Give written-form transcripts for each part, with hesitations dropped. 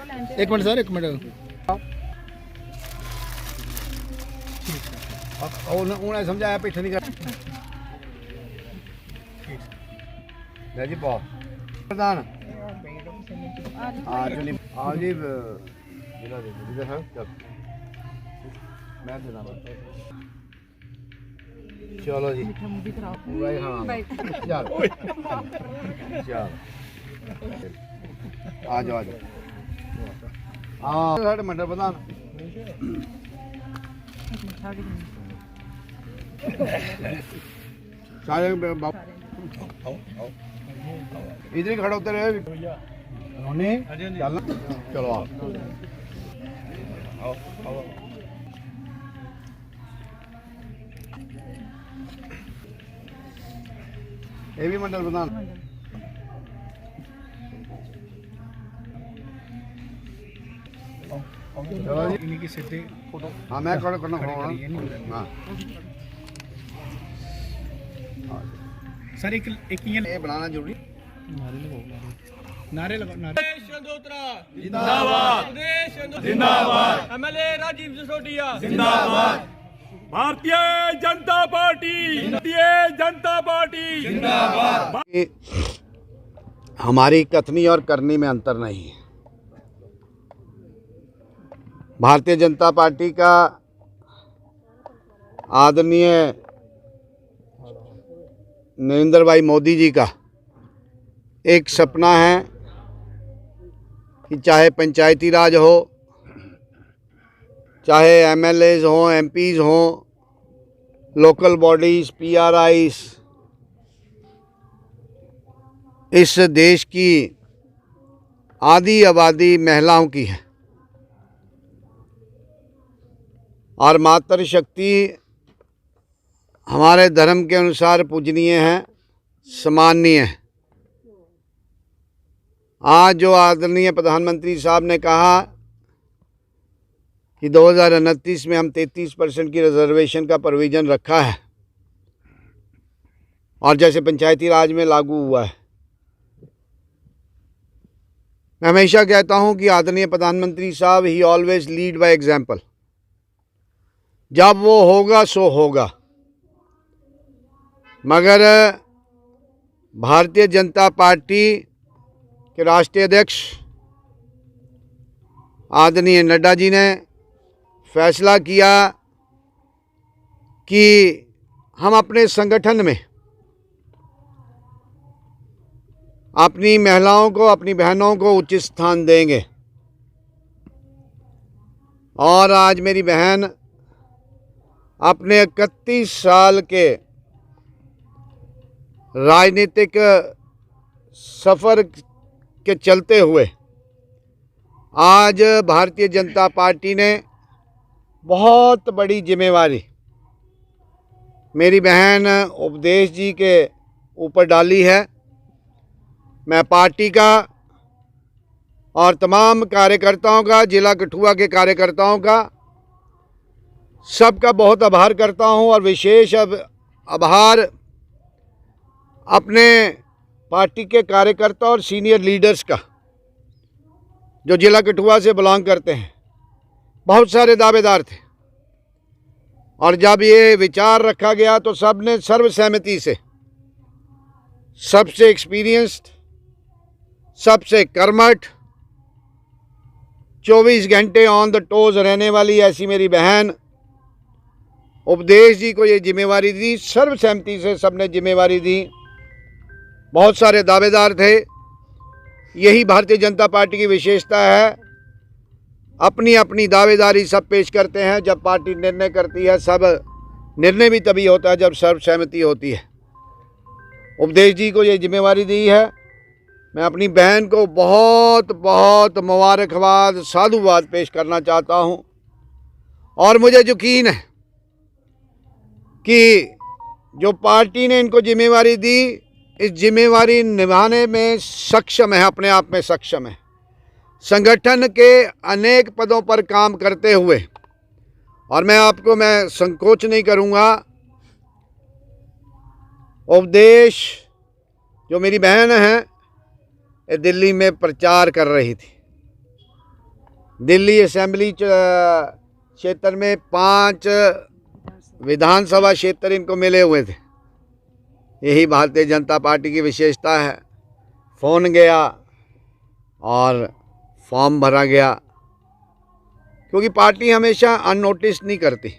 एक minute sir, एक minute. उन्हें समझाया पीछे नहीं कर जी बहुत प्रधान आज जी जिला दे है मैं देना चलो जी भाई हाँ चल चल आ जाओ हाँ साढ़े मंडल प्रधान सारे इधर ही खड़ा होते रहे चलना चलो आओ ये भी मंडल प्रधान इन्हीं की सीधे फोटो हाँ मैं करना हाँ सर एक ये बनाना जरूरी नारे लगाओ नारे। जिंदाबाद जिंदाबाद एमएलए राजीव सिसोदिया जिंदाबाद भारतीय जनता पार्टी जिंदाबाद। हमारी कथनी और करनी में अंतर नहीं है। भारतीय जनता पार्टी का आदरणीय नरेंद्र भाई मोदी जी का एक सपना है कि चाहे पंचायती राज हो, चाहे एमएलएज हों, एमपीज हों, लोकल बॉडीज, पीआरआईज, इस देश की आधी आबादी महिलाओं की है और मातृ शक्ति हमारे धर्म के अनुसार पूजनीय है, सम्माननीय है। आज जो आदरणीय प्रधानमंत्री साहब ने कहा कि 2029 में हम 33% की रिजर्वेशन का प्रोविज़न रखा है और जैसे पंचायती राज में लागू हुआ है, मैं हमेशा कहता हूं कि आदरणीय प्रधानमंत्री साहब ही ऑलवेज लीड बाय एग्जाम्पल। जब वो होगा सो होगा, मगर भारतीय जनता पार्टी के राष्ट्रीय अध्यक्ष आदरणीय नड्डा जी ने फैसला किया कि हम अपने संगठन में अपनी महिलाओं को, अपनी बहनों को उचित स्थान देंगे। और आज मेरी बहन अपने 31 साल के राजनीतिक सफ़र के चलते हुए आज भारतीय जनता पार्टी ने बहुत बड़ी जिम्मेवारी मेरी बहन उपदेश जी के ऊपर डाली है। मैं पार्टी का और तमाम कार्यकर्ताओं का, जिला कठुआ के कार्यकर्ताओं का, सबका बहुत आभार करता हूं और विशेष आभार अपने पार्टी के कार्यकर्ता और सीनियर लीडर्स का जो जिला कठुआ से बिलोंग करते हैं। बहुत सारे दावेदार थे और जब ये विचार रखा गया तो सब ने सर्वसहमति से, सबसे एक्सपीरियंस्ड, सबसे कर्मठ, 24 घंटे ऑन द टोज रहने वाली ऐसी मेरी बहन उपदेश जी को ये जिम्मेवारी दी। सर्वसहमति से सबने जिम्मेवारी दी। बहुत सारे दावेदार थे। यही भारतीय जनता पार्टी की विशेषता है, अपनी अपनी दावेदारी सब पेश करते हैं। जब पार्टी निर्णय करती है, सब निर्णय भी तभी होता है जब सर्वसहमति होती है। उपदेश जी को ये जिम्मेवारी दी है। मैं अपनी बहन को बहुत बहुत मुबारकबाद, साधुवाद पेश करना चाहता हूँ और मुझे यकीन है कि जो पार्टी ने इनको जिम्मेवारी दी, इस जिम्मेवारी निभाने में सक्षम है, अपने आप में सक्षम है। संगठन के अनेक पदों पर काम करते हुए, और मैं संकोच नहीं करूँगा, उपदेश जो मेरी बहन है, दिल्ली में प्रचार कर रही थी दिल्ली असेंबली क्षेत्र में 5 विधानसभा क्षेत्र इनको मिले हुए थे। यही भारतीय जनता पार्टी की विशेषता है। फ़ोन गया और फॉर्म भरा गया, क्योंकि पार्टी हमेशा अननोटिस नहीं करती।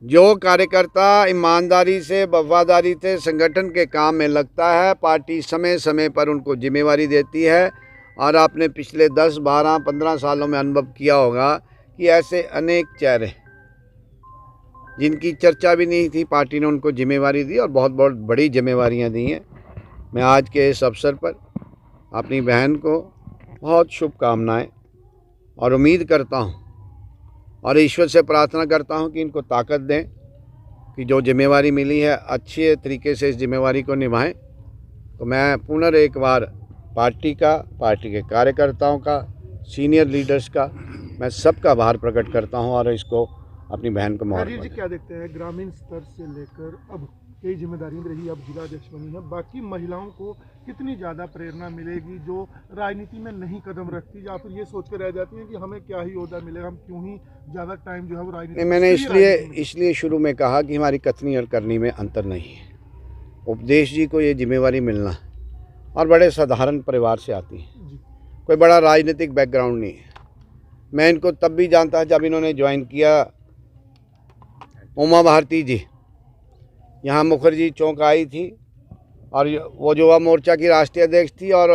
जो कार्यकर्ता ईमानदारी से, वफादारी से संगठन के काम में लगता है, पार्टी समय समय पर उनको जिम्मेवारी देती है। और आपने पिछले 10, 12, 15 सालों में अनुभव किया होगा कि ऐसे अनेक चेहरे जिनकी चर्चा भी नहीं थी, पार्टी ने उनको जिम्मेवारी दी और बहुत बहुत बड़ी जिम्मेवारियां दी हैं। मैं आज के इस अवसर पर अपनी बहन को बहुत शुभकामनाएं और उम्मीद करता हूं और ईश्वर से प्रार्थना करता हूं कि इनको ताकत दें कि जो जिम्मेवारी मिली है अच्छे तरीके से इस जिम्मेवारी को निभाएं। तो मैं पुनः एक बार पार्टी का, पार्टी के कार्यकर्ताओं का, सीनियर लीडर्स का, मैं सबका आभार प्रकट करता हूं और इसको अपनी बहन को राजीव जी क्या देखते हैं, ग्रामीण स्तर से लेकर अब कई जिम्मेदारियां भी रही, अब जिला अध्यक्ष बनी है, बाकी महिलाओं को कितनी ज़्यादा प्रेरणा मिलेगी जो राजनीति में नहीं कदम रखती या फिर ये सोच कर रह जाती हैं कि हमें क्या ही ओहदा मिलेगा, हम क्यों ही ज़्यादा टाइम जो है वो राजनीति। मैंने इसलिए शुरू में कहा कि हमारी कथनी और करनी में अंतर नहीं है। उपदेश जी को ये जिम्मेवारी मिलना और बड़े साधारण परिवार से आती है, कोई बड़ा राजनीतिक बैकग्राउंड नहीं है। मैं इनको तब भी जानता जब इन्होंने ज्वाइन किया। उमा भारती जी यहाँ मुखर्जी चौक आई थी और वो युवा मोर्चा की राष्ट्रीय अध्यक्ष थी और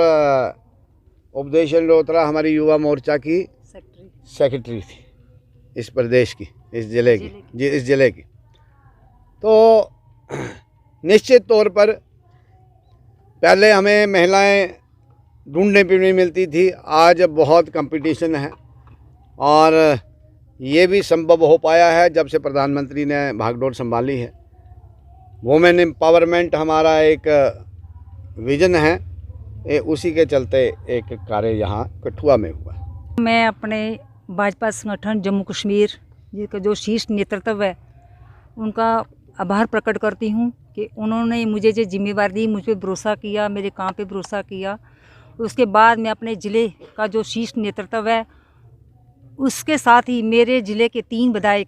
उपदेश लोत्रा हमारी युवा मोर्चा की सेक्रेटरी थी इस प्रदेश की, इस ज़िले की। तो निश्चित तौर पर पहले हमें महिलाएं ढूंढने पे नहीं मिलती थी, आज बहुत कंपटीशन है और ये भी संभव हो पाया है जब से प्रधानमंत्री ने भागडोर संभाली है। वुमेन एम्पावरमेंट हमारा एक विजन है, उसी के चलते एक कार्य यहाँ कठुआ में हुआ। मैं अपने भाजपा संगठन जम्मू कश्मीर जिसका जो शीर्ष नेतृत्व है उनका आभार प्रकट करती हूँ कि उन्होंने मुझे जो जिम्मेवारी दी, मुझ पर भरोसा किया, मेरे काम पे भरोसा किया। उसके बाद मैं अपने ज़िले का जो शीर्ष नेतृत्व है उसके साथ ही मेरे ज़िले के 3 विधायक,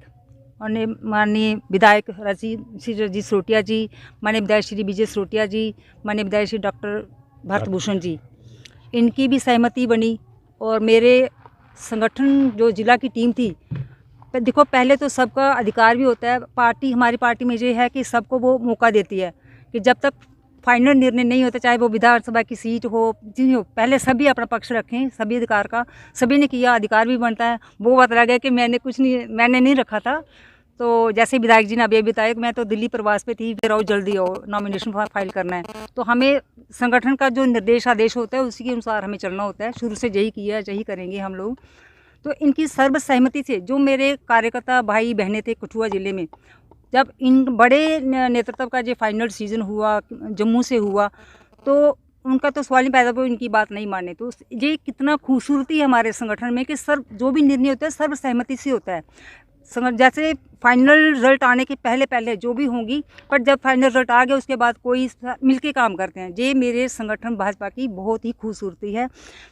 माननीय विधायक श्री रजीत सरोटिया जी, माननीय विधायक श्री विजय सरोटिया जी, माननीय विधायक श्री डॉक्टर भारत भूषण जी, इनकी भी सहमति बनी। और मेरे संगठन जो ज़िला की टीम थी, देखो पहले तो सबका अधिकार भी होता है, पार्टी हमारी पार्टी में ये है कि सबको वो मौका देती है कि जब तक फाइनल निर्णय नहीं होता, चाहे वो विधानसभा की सीट हो, जी हो, पहले सभी अपना पक्ष रखें, सभी अधिकार का सभी ने किया, अधिकार भी बनता है। वो बात रह गया कि मैंने नहीं रखा था। तो जैसे विधायक जी ने अभी बताया कि मैं तो दिल्ली प्रवास पे थी, फिर आओ जल्दी आओ, नॉमिनेशन फाइल करना है। तो हमें संगठन का जो निर्देश आदेश होता है उसी के अनुसार हमें चलना होता है। शुरू से यही किया, यही करेंगे हम लोग। तो इनकी सर्वसहमति से जो मेरे कार्यकर्ता भाई बहनें थे कठुआ ज़िले में, जब इन बड़े नेतृत्व का जो फाइनल डिसीजन हुआ जम्मू से हुआ, तो उनका तो सवाल ही पैदा हुआ इनकी बात नहीं माने। तो ये कितना खूबसूरती है हमारे संगठन में कि जो भी निर्णय होता है सर्वसहमति से होता है। जैसे फाइनल रिजल्ट आने के पहले जो भी होंगी, पर जब फाइनल रिजल्ट आ गया उसके बाद कोई मिलके काम करते हैं। ये मेरे संगठन भाजपा की बहुत ही खूबसूरती है।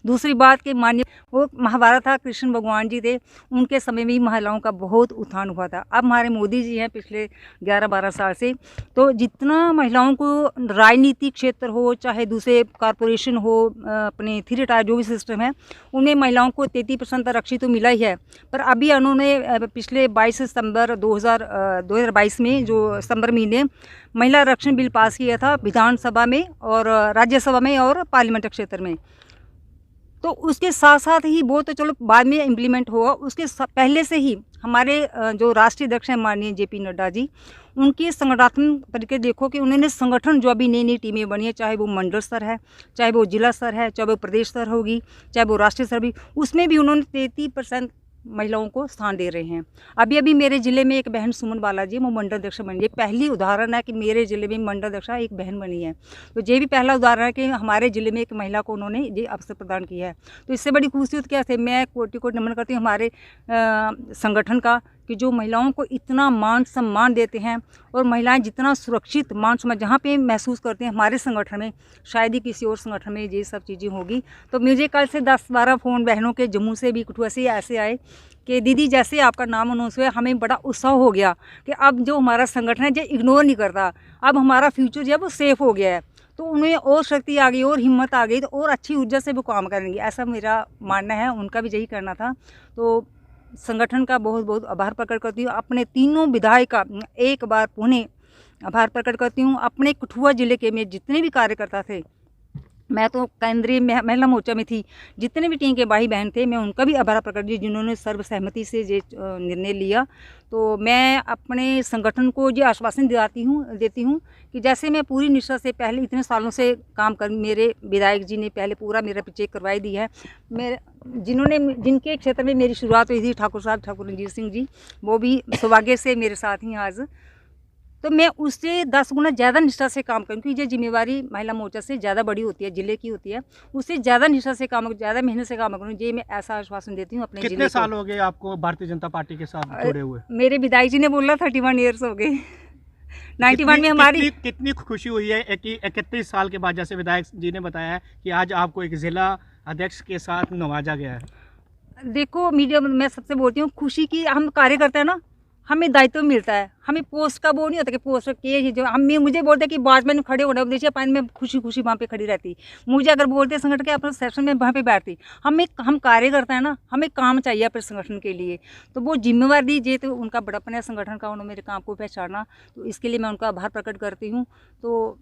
दूसरी बात कि माननीय वो महाभारत था, कृष्ण भगवान जी थे, उनके समय में ही महिलाओं का बहुत उत्थान हुआ था। अब हमारे मोदी जी हैं पिछले 11-12 साल से, तो जितना महिलाओं को राजनीतिक क्षेत्र हो, चाहे दूसरे कॉरपोरेशन हो, अपने 3 टायर जो भी सिस्टम है, उनमें महिलाओं को 33% आरक्षण तो मिला ही है। पर अभी उन्होंने पिछले 22 सितंबर 2022 में जो सितंबर महीने महिला आरक्षण बिल पास किया था विधानसभा में और राज्यसभा में और पार्लियामेंट क्षेत्र में। तो उसके साथ साथ ही वो तो चलो बाद में इम्प्लीमेंट हुआ, उसके पहले से ही हमारे जो राष्ट्रीय अध्यक्ष हैं माननीय JP नड्डा जी, उनके संगठनात्मक तरीके देखो कि उन्होंने संगठन जो अभी नई टीमें बनी है, चाहे वो मंडल स्तर है, चाहे वो जिला स्तर है, चाहे वो प्रदेश स्तर होगी, चाहे वो राष्ट्रीय स्तर भी, उसमें भी उन्होंने 33% महिलाओं को स्थान दे रहे हैं। अभी मेरे ज़िले में एक बहन सुमन बालाजी वो मंडल अध्यक्ष बनी है। पहली उदाहरण है कि मेरे ज़िले में मंडल अध्यक्ष एक बहन बनी है। तो ये भी पहला उदाहरण है कि हमारे ज़िले में एक महिला को उन्होंने ये अवसर प्रदान किया है। तो इससे बड़ी खूबसूरत क्या थे, मैं कोटि-कोटि नमन करती हूँ हमारे संगठन का कि जो महिलाओं को इतना मान सम्मान देते हैं और महिलाएं जितना सुरक्षित मान सम्मान जहाँ पे महसूस करते हैं हमारे संगठन में, शायद ही किसी और संगठन में ये सब चीज़ें होगी। तो मुझे कल से 10-12 फ़ोन बहनों के जम्मू से भी, कठुआ से ऐसे आए कि दीदी जैसे आपका नाम अनाउंस हुआ, हमें बड़ा उत्साह हो गया कि अब जो हमारा संगठन है जो इग्नोर नहीं करता, अब हमारा फ्यूचर जो है वो सेफ हो गया है। तो उन्हें और शक्ति आ गई और हिम्मत आ गई, तो और अच्छी ऊर्जा से वो काम करेंगे, ऐसा मेरा मानना है। उनका भी यही करना था। तो संगठन का बहुत बहुत आभार प्रकट करती हूँ। अपने तीनों विधायक का एक बार पुनः आभार प्रकट करती हूँ। अपने कठुआ ज़िले के में जितने भी कार्यकर्ता थे, मैं तो केंद्रीय महिला मोर्चा में थी, जितने भी टीम के भाई बहन थे, मैं उनका भी आभार प्रकट की जिन्होंने सर्वसहमति से ये निर्णय लिया। तो मैं अपने संगठन को ये आश्वासन देती हूँ कि जैसे मैं पूरी निष्ठा से पहले इतने सालों से काम कर, मेरे विधायक जी ने पहले पूरा मेरा परिचय करवाई दी है। मेरे जिनके क्षेत्र में मेरी शुरुआत हुई थी, ठाकुर रणजीत सिंह जी, वो भी सौभाग्य से मेरे साथ ही आज। तो मैं उससे 10 गुना ज़्यादा निष्ठा से काम करूँ, क्योंकि ये जिम्मेवारी महिला मोर्चा से ज़्यादा बड़ी होती है, जिले की होती है। उससे ज़्यादा निष्ठा से काम, ज़्यादा मेहनत से काम करूँ, ये मैं ऐसा आश्वासन देती हूँ अपने जिले को। कितने साल हो गए आपको भारतीय जनता पार्टी के साथ जुड़े हुए? मेरे विधायक जी ने बोला 31 ईयर्स हो गए। 91 में हमारी कितनी खुशी हुई है कि 31 साल के बाद, जैसे विधायक जी ने बताया कि आज आपको एक जिला अध्यक्ष के साथ नवाजा गया है। देखो मीडिया में मैं सबसे बोलती हूँ, खुशी की हम कार्य करते हैं ना, हमें दायित्व मिलता है। हमें पोस्ट का वो नहीं होता कि पोस्ट के जो मुझे बोलते कि वॉचमैन खड़े होना, देखिए पानी में खुशी खुशी वहाँ पे खड़ी रहती। मुझे अगर बोलते संगठन के अपने सेक्शन में वहाँ पे बैठती। हम कार्य करते हैं ना, हमें काम चाहिए अपने संगठन के लिए। तो वो जिम्मेवारी दी, तो उनका बड़प्पन है संगठन का, उन्होंने मेरे काम को पहचाना, तो इसके लिए मैं उनका आभार प्रकट करती हूँ। तो